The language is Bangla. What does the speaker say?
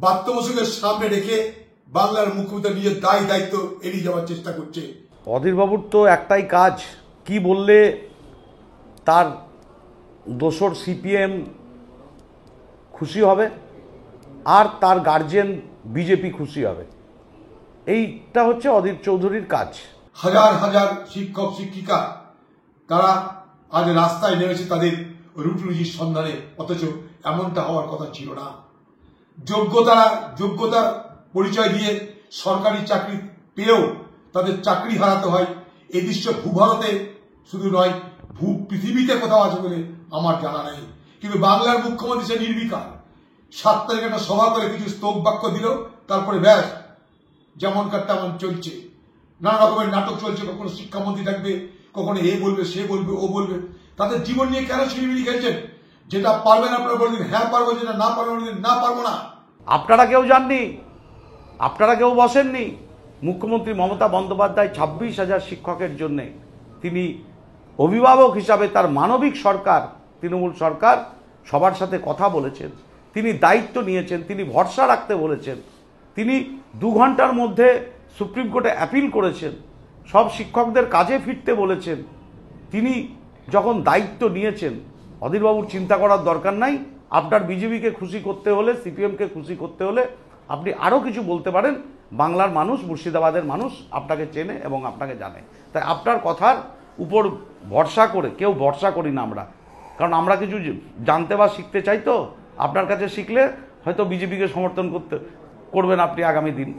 বাধ্যবসুকের সামনে রেখে বাংলার মুখ্যমন্ত্রী নিজের দায়িত্ব এড়িয়ে যাওয়ার চেষ্টা করছে। অধীরবাবুর তো একটাই কাজ, কি বললে তার দোসর সিপিএম খুশি হবে আর তার গার্জিয়ান বিজেপি খুশি হবে, এইটা হচ্ছে অধীর চৌধুরীর কাজ। হাজার হাজার শিক্ষক শিক্ষিকা তারা আজ রাস্তায় নেমেছে তাদের রুটি রুজির সন্ধানে, অথচ এমনটা হওয়ার কথা ছিল না। যোগ্যতার পরিচয় দিয়ে সরকারি চাকরি পেয়েও তাদের চাকরি হারাতে হয়। এই দৃশ্য ভূভারতে শুধু নয়, পৃথিবীতে কোথাও আছে বলে আমার জানা নেই। কিন্তু বাংলার মুখ্যমন্ত্রী সে নির্বিকার। 7 তারিখ একটা সভা করে কিছু স্তব বাক্য দিল, তারপরে ব্যাস যেমনকার তেমন চলছে। নানা রকমের নাটক চলছে, কখনো শিক্ষামন্ত্রী থাকবে, কখনো এ বলবে, সে বলবে, ও বলবে। তাদের জীবন নিয়ে কেন ছিনিমিনি খেলছেন? যেটা পারবেন আপনারা বলবেন হ্যাঁ পারবো, যেটা না পারবেন বলবেন না পারবো না। আপনারা কেউ জাননি, আপনারা কেউ বসেননি। মুখ্যমন্ত্রী মমতা বন্দ্যোপাধ্যায় 26,000 শিক্ষকের জন্যে তিনি অভিভাবক হিসাবে তার মানবিক সরকার, তৃণমূল সরকার সবার সাথে কথা বলেছেন, তিনি দায়িত্ব নিয়েছেন, তিনি ভরসা রাখতে বলেছেন, তিনি 2 ঘন্টার মধ্যে সুপ্রিম কোর্টে অ্যাপিল করেছেন, সব শিক্ষকদের কাজে ফিরতে বলেছেন। তিনি যখন দায়িত্ব নিয়েছেন, অধীরবাবুর চিন্তা করার দরকার নাই। আপনার বিজেপিকে খুশি করতে হলে, সিপিএমকে খুশি করতে হলে আপনি আরও কিছু বলতে পারেন। বাংলার মানুষ, মুর্শিদাবাদের মানুষ আপনাকে চেনে এবং আপনাকে জানে। তাই আপনার কথার উপর ভরসা করে, কেউ ভরসা করি না আমরা, কারণ আমরা কিছু জানতে বা শিখতে চাই। তো আপনার কাছে শিখলে হয়তো বিজেপিকে সমর্থন করবেন আপনি আগামী দিন।